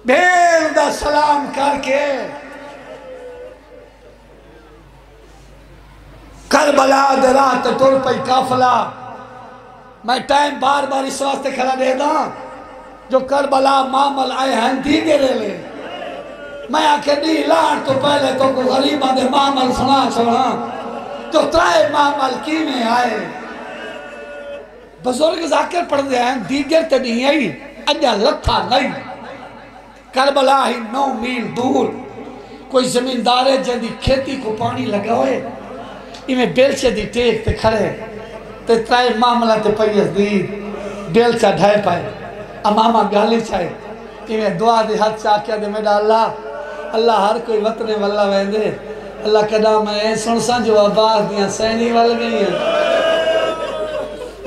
بھیڑ دا سلام کر کے کربلا دے رات ٹر پئی قافلہ. میں ٹائم بار بار اس واسطے کھڑا دے دا جو کربلا معامل آئے ہیں دیگے لے. میں آکے نہیں لان تو پہلے تو کو غریبہ دے معامل سنا چھوڑا جو ترائے معامل کی میں آئے. بزرگ ذاکر پڑھ دے ہیں دیگر تے نہیں آئی انجا لتھا نہیں. کربلا ہی 9 میل دور کوئی زمیندار ہے جن دی کھیتی کو پانی لگا ہوئے میں بیلچے دی ٹیک تے کھڑے تے ترائے معاملہ تے پیس دی بیلچہ ڈھائے پائے. امامہ گالی چاہے میں دعا دے ہاتھ چاکیا دے میڈا اللہ ہر کوئی وطنے واللہ ویندے. اللہ کدا میں سنسان جو آباد دیاں سینی وال گئی ہیں.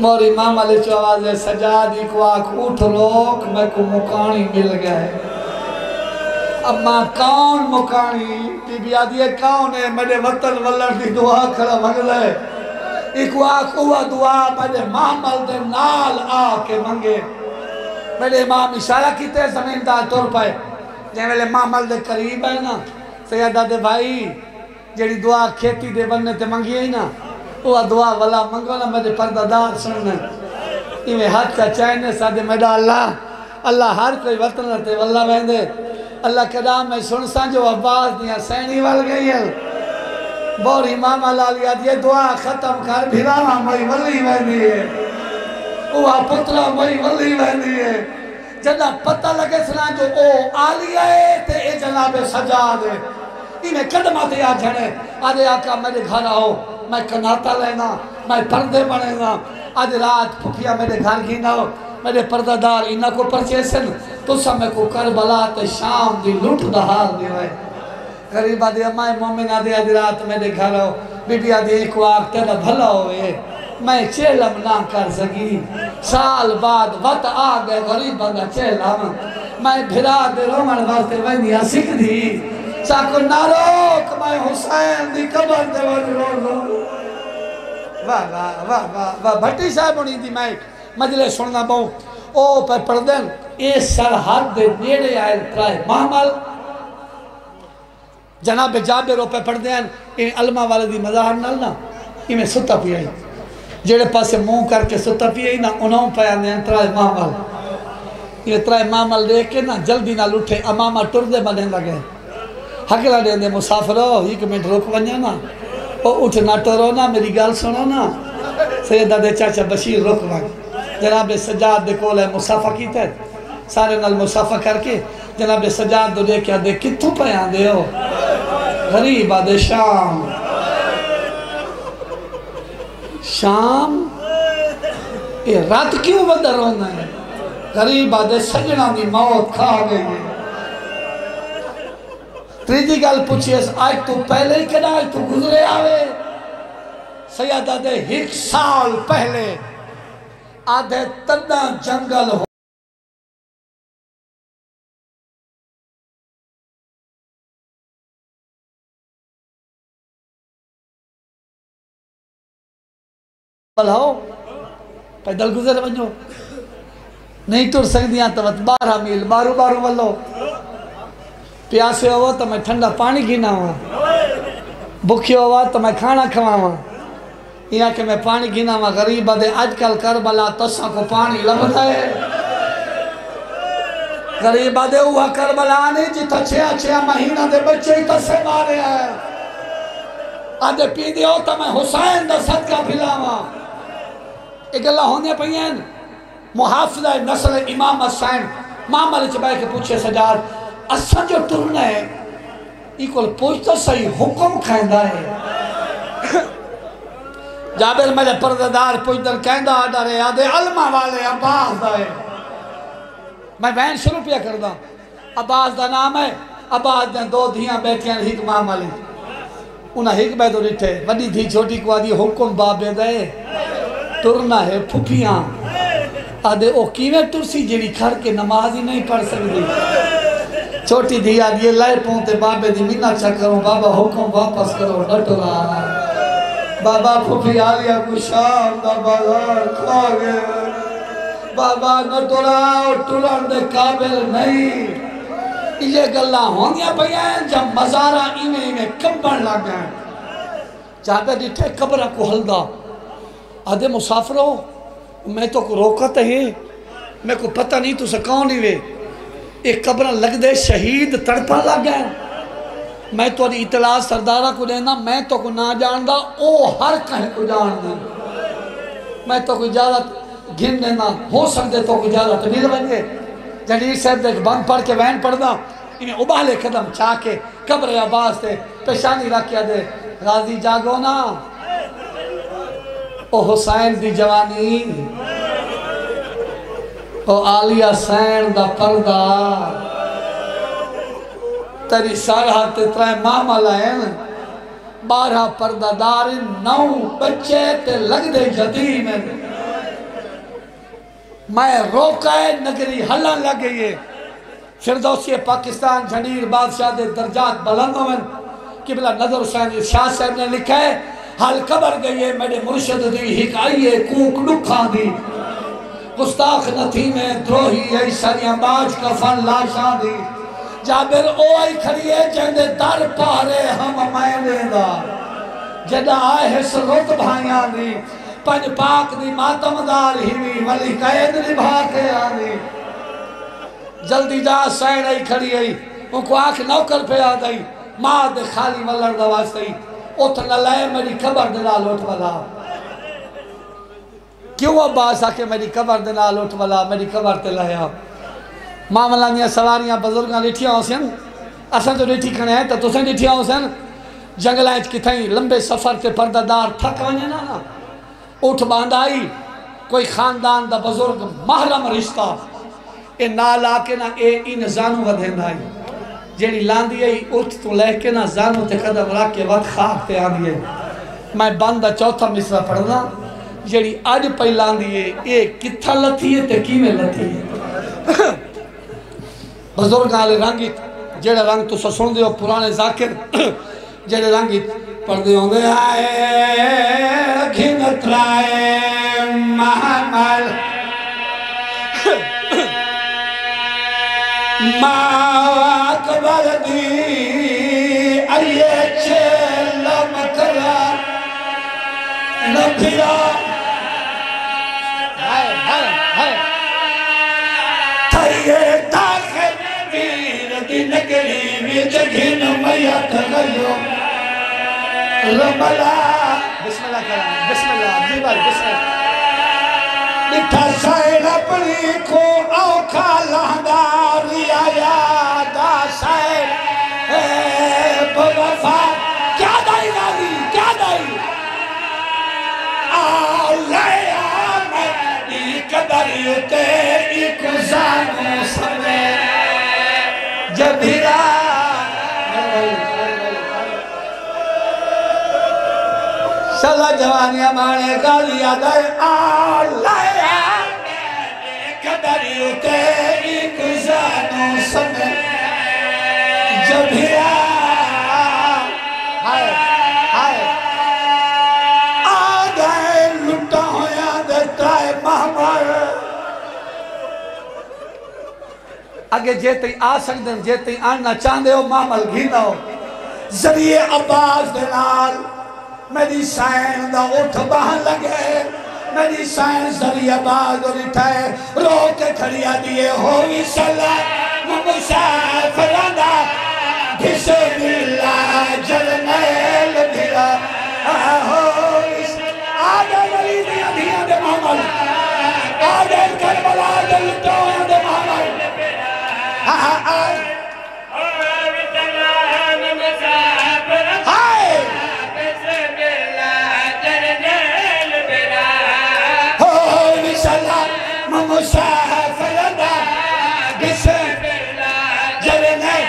موری ماما لے چو آواز ہے سجادی کو آکھ اٹھ روک میں کو مکانی مل گئے. اما کون مکانی بی بی آدھی ہے کون ہے میرے وطن واللہ دی دعا کھڑا منگ لے. ایک آکھ ہوا دعا میرے معامل دے نال آکے منگے. میرے امام اشارہ کیتے زمیندار طور پائے جہاں میرے معامل دے قریب ہے نا سیدہ دے بھائی جیڑی دعا کھیتی دے بننے تے منگی ہے نا وہ دعا والا منگو نا میرے پردادار سننے میں ہاتھ کا چاہنے سادے میڈا اللہ ہر کوئی وطن رہتے واللہ ویندے. اللہ کدا میں سنسان جو عباس دیا سینی وال گئی ہے. بوری ماما لالیا دیئے دعا ختم کر بھیرانا مئی ولی ویندی ہے وہ پترہ مئی ولی ویندی ہے. جنہ پتہ لگے سنا جو او آلیا ہے تے اے جناب سجاد ہے. انہیں قدمات یا جھڑے آدھے آقا میرے گھر آؤ میں کناتا لینا میں پردے بنے گا. آدھے رات پھپیا میرے گھر گھینا ہو میرے پردادار انہا کو پرچیسن تو سمیں کو کربلا تے شام دی لوٹ دہار دی ہوئے. غریب آدھے امائے مومن آدھے آدھے رات میرے گھر آؤ بی بی آدھے ایک وقت تیرا بھلا ہوئے میں چیلم نہ کر سکی. سال بعد وقت آگئے غریب آدھا چیلم میں بھرا دے رومن واسطے وینیا سکھ دی ساکو ناروک میں حسین دی قبر دے ون رو. واہ واہ واہ واہ واہ بھٹی صاحب ہونی دی میں مجلے سننا باؤں او پہ پردن اے سرحد دے نیڑے آئے ترائے معامل جناب جابر پہ پردن ان علمہ والے دی مظاہر نلنا میں ستا پی آئی جیڑے پاسے منہ کر کے ستا پی آئی نا انہوں پہ آنے ہیں ترائے معامل. یہ ترائے معامل دے کے نا جلدی نہ لٹھے امامہ ٹردے بنے لگے. حقلہ دے دے مسافر ہو ایک منٹ روک بنیا نا او اٹھ نہ ٹرو نا میری گال سنو نا. سیدہ دے چاچا بشیر روک بن جناب سجاد دے کول ہے مسافہ کی تے سارے نال مسافہ کر کے جناب سجاد دو دے کیا دے کتھوں پہ آن دے ہو غریب آدھے شام یہ رات کیوں بدر ہونا ہے. غریب آدھے سجنہ دی موت کھا گئی ہے. تریجی گل پوچھئے آج تو پہلے ہی کنا آج تو گزرے آوے. سیدہ دے 1 سال پہلے آدھے تنہ جنگل ہو ہو پیدل گزر بنجو نہیں ٹر سکدیاں تو 12 میل بارو والو پیاسے ہوا تو میں ٹھنڈا پانی گینا ہوا بکھی ہوا تو میں کھانا کھوا ہوا یہاں کہ میں پانی گینا ہوا. غریب آدھے آج کل کربلا تسا کو پانی لگتا ہے. غریب آدھے ہوا کربلا نہیں جتا 6 مہینہ دے بچے ہی تسے مارے ہیں. آدھے پی دے ہو تو میں حسین دا صدقہ پھلاوا. ایک اللہ ہونے پہین محافظہ نسل امام حسین ماں ملچ بھائی کے پوچھے سجاد اساں جو ٹرنا ہے ایکول پوچھتا صحیح حکم کھائندہ ہے. جابر میرے پردادار پوچھتر کہندہ آڈا رہے آدھے علمہ والے عباس دا ہے. میں بہن شروع پیا کردہ عباس دا نام ہے. عباس دیں 2 دھیاں بیٹھیاں ہک ماں مالی انہاں ہک بے دو رٹھے وڈی دھی چھوٹی کو آدھی حکم بابے دے ٹرنا ہے پھپیاں. آدھے او کیویں ٹرسی جیڑی کھڑ کے نماز ہی نہیں پڑھ سکتی. چھوٹی دھی آدھی لائے پونتے بابے دی مینہ چکروں بابا حکم واپس کرو ڈٹلا. بابا پھپی آلیا کو شام دا بازار کھا گئے. بابا نٹوراؤ ٹران دے قابل نہیں. یہ گلہ ہوندیاں پہیاں ہیں جب مزارہ ایویں کمبن لگ گئے جہاں پہ ڈٹھے قبرہ کو ہلدا آدھے مسافروں میں تو کو روکتا ہے میں کو پتہ نہیں تو سکاؤں نہیں وے ایک قبرہ لگ دے شہید تڑپا لگ گئے میں تو اطلاع سردارہ کو دینا میں تو کو نہ جان دا او ہر کہیں کو جان دا میں تو کو اجازت گھن دینا ہو سکتے تو کو اجازت نہیں لگے جنیر صاحب دیکھ بند پڑھ کے وین پڑھ دا انہیں ابالے قدم چاہ کے قبر عباس تے پیشانی رکھ کیا دے غازی جاگو نا او حسین دی جوانی او آلیہ سین دا پردہ تری سارہ تے ترائے ماما لائن 12 پردہ دار 9 بچے تے لگ دے جدی میں روکائے نگری حلان لگے فردوسی پاکستان جھنیر بادشاہ دے درجات بلند ہوئے قبلہ نظر حسین شاہ صاحب نے لکھا ہے حال قبر گئے میرے مرشد دی حکائیے کوک نکھا دی گستاخ نتھی میں دروہی ایسانیاں باج کا فن لاشاں دی جابر او آئی کھڑیے جہندے در پارے ہم میں دے دا جدہ آئے سرط بھائیاں دی پنج پاک دی ماتم دار ہی ولی قید نبھا کے آدھی جلدی جا سین آئی کھڑی آئی ان کو آنکھ نوکر پہ آدھائی ماں دے خالی ملر دواستی اتھ نہ لائے میری قبر دنال اٹھ والا کیوں عباس آکے میری قبر دنال اٹھ والا میری قبر تے لائے ماں ملانیاں سواریاں بزرگاں لٹھیاں ہو سین اساں تو لٹھی کھنے ہیں تو سن لٹھیاں ہو سین جنگلائیں کتھائیں لمبے سفر تے پردہ دار تھک آنے نا اٹھ باندھ آئی کوئی خاندان دا بزرگ محرم رشتہ اے نال آکے نا اے ان زانو ودھین آئی جیڑی لاندی آئی اٹھ تو لے کے نا زانو تے قدم رکھ کے وقت خاک تے آندی ہے میں باندہ چوتھا مصرہ پڑھنا جیڑی آج پہی لاندی ہے اے کتھا لتھی ہے تے کیمیں لتھی ہے بزرگ آلے رنگیت جیڑے رنگ تو سسن دے ہو پرانے ذاکر جیڑے رنگیت پڑھ دے ہوں دے آئے گھنت رائے محمل ماک بردی آئیے چھل مکرہ نبھرا تھائیے داخل ویر دی نگری ویچ گھن میت غیو رملا بسم اللہ کرام بسم اللہ دیوال بسم اللہ لٹھا سائر اپنی کو اوکھا لہداری آیا دا سائر بوفا کیا دائی راضی کیا دائی آلے آمدی قدریتے ایک زانو سمے جبیرہ سلا جوانیاں مانے گالی آدھائے آلائے قدریتے ایک زانو سمے جبھیا آدھائے لٹا ہویا دیتائے محمد اگے جیتے آ سکدن جیتے آنا چاندے ہو محمل گھینا ہو ذریعے عباس دنال میری سائن دا اٹھ باہن لگے میری سائن ذریعہ باز اور اٹھائے رو کے کھڑیا دیئے ہوئی سلام مسافرانہ بسم اللہ جرنیل بھیرا ہوئی آگے ولی دیا دیا دے محمد آگے کربلا دے لٹویا دے محمد مسافرنا بسم اللہ جرنیل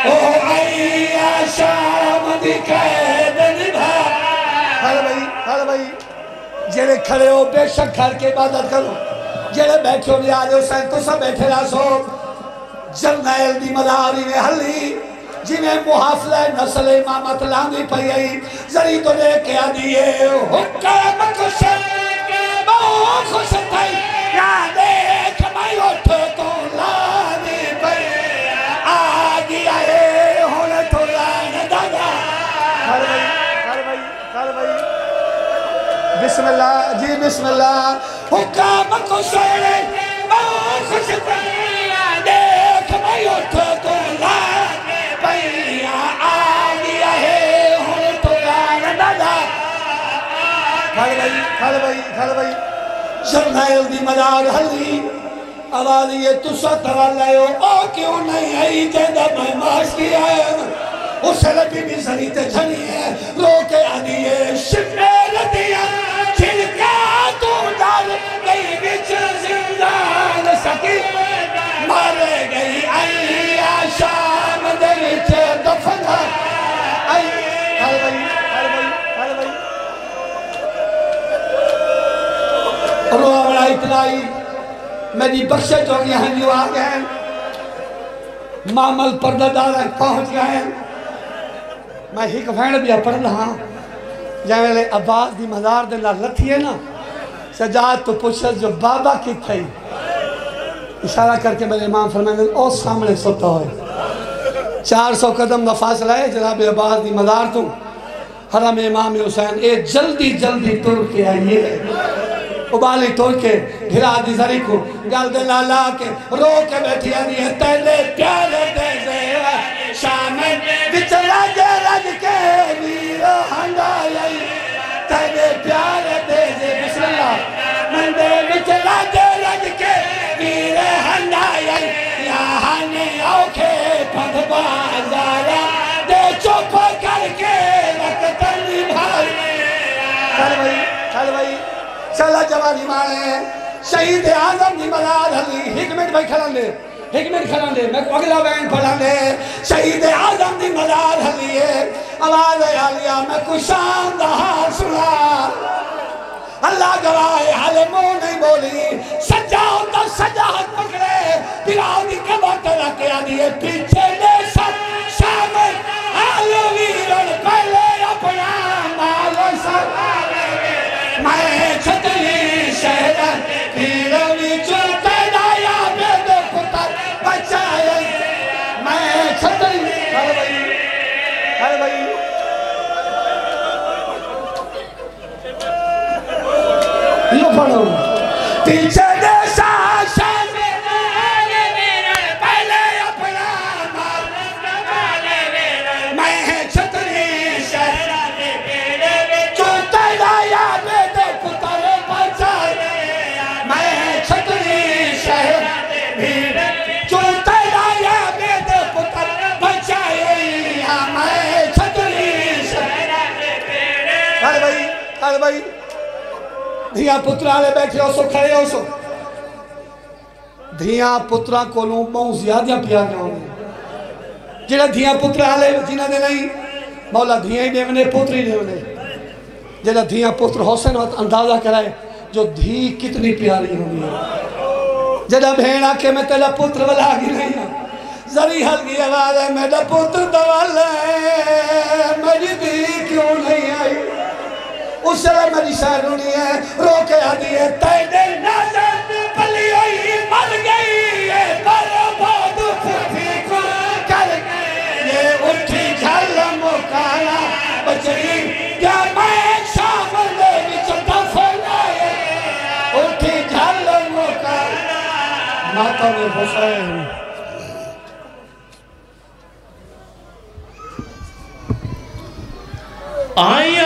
او آئیا شام دکھائے دنبھا حال بھائی جیڑے کھڑے ہو بے شک گھر کے عبادت کرو جیڑے بیٹھے ہو نہیں آجے حسین تو سب بیٹھے راسو جرنیل دی مداری میں حلی جنہیں محافظہ نسل امامت لاندی پئی آئی ذری تو لے کے آدھیے حکم کشن خوش تھائی یا دیکھ میں اٹھ تو لانی پئی بسم اللہ جی بسم اللہ حکام کو سوڑے خوش پہیا دیکھ میں اٹھ تو لان پہیا آگیا ہے ہن تو لان دادا کھڑ بھائی جرنائل دی مدار حلی آواز یہ تسا ترالے ہو او کیوں نہیں ہے جیدہ میں ماش کیا ہے اسے لبی بھی زنیتے جھنی ہے رو کے آنی ہے شمیر دیا چھلکا تو ڈال گئی بچ زندان سکی مارے گئی آئی آشام دے بچ دفنا آئی ہر بھائی رو آمڑا اتنائی میری بخشت ہو گیا ہیں جو آگئے ہیں معامل پردہ دارہ پہنچ گئے ہیں میں ہی کفین بھی پڑھ رہا جائے میں عباس دی مزار دے لگتی ہے نا سجاد تو پوچھت جو بابا کی تھئی اشارہ کر کے میرے امام فرمائے او سامنے سوتا ہوئے 400 قدم کا فاصلہ ہے جناب عباس دی مزار تو حرم امام حسین اے جلدی ٹور کے آئیے ابالی ٹور کے گھرا دی زری کو گل دے لالا کے رو کے بیٹھی آنی ہے تیلے پیارے دے زیوہ شامن بچلا جے رج کے ویر ہنڈائی تیلے پیارے دے زیوہ بسم اللہ من دے بچلا جے رج کے ویر ہنڈائی یہاں اوکھے پھد بازارا دے چوپ کر کے وقتن بھائی چل بھائی چلا جوانی مانے شہید اعظم دی مزار حلی حکمت بھائی کھڑان دے میں کو اگلا بین پڑھان دے شہید اعظم دی مزار حلی ہے آواز عالیہ میں کو شان دہار سنا اللہ گواہ حال منہ نہیں بولی سجاہت پکڑے پھراؤ دی کبھت رکھے آنی ہے پیچھے دے سب شامل آلو ویرن پہلے اپنا مالو سب میں چھتری شہدن پیروی چلتے دایا بید پتر بچائے میں چھتری ہر بھائی یہ پڑھو پیچھے دے شاشن پہلے اپنا میں چھتری شہدن چلتے دایا بید پتر بچائے میں چھتری شہدن چلتے دایا بید پتر بچائے میں چھتری شہدن ہر بھائی دھیاں پترہ لے بیٹھے ہو سو کھڑے ہو سو دھیاں پترہ کو لوں بہت زیادہ پیارے ہونے جنہاں دھیاں پترہ لے جنہاں دے نہیں مولا دھیاں ہی دیونے پتری دیونے جنہاں دھیاں پتر حسین وقت اندازہ کرائے جو دھی کتنی پیاری ہونی ہے جنہاں بھیڑا کے میں تیلا پتر والا آگی نہیں ہے ذری حل کی آواز ہے میرا پتر دوال ہے میری دھی کیوں نہیں آئی اس سے میری شہرونی ہے رو کے آدھی ہے تینے نظر پلی ہوئی مر گئی ہے برباد پھوٹی کو کر گئی یہ اٹھی جھل مکانا بچری کیا میں شامل دے بچ دفن آئے اٹھی جھل مکانا ماتم حسین آئی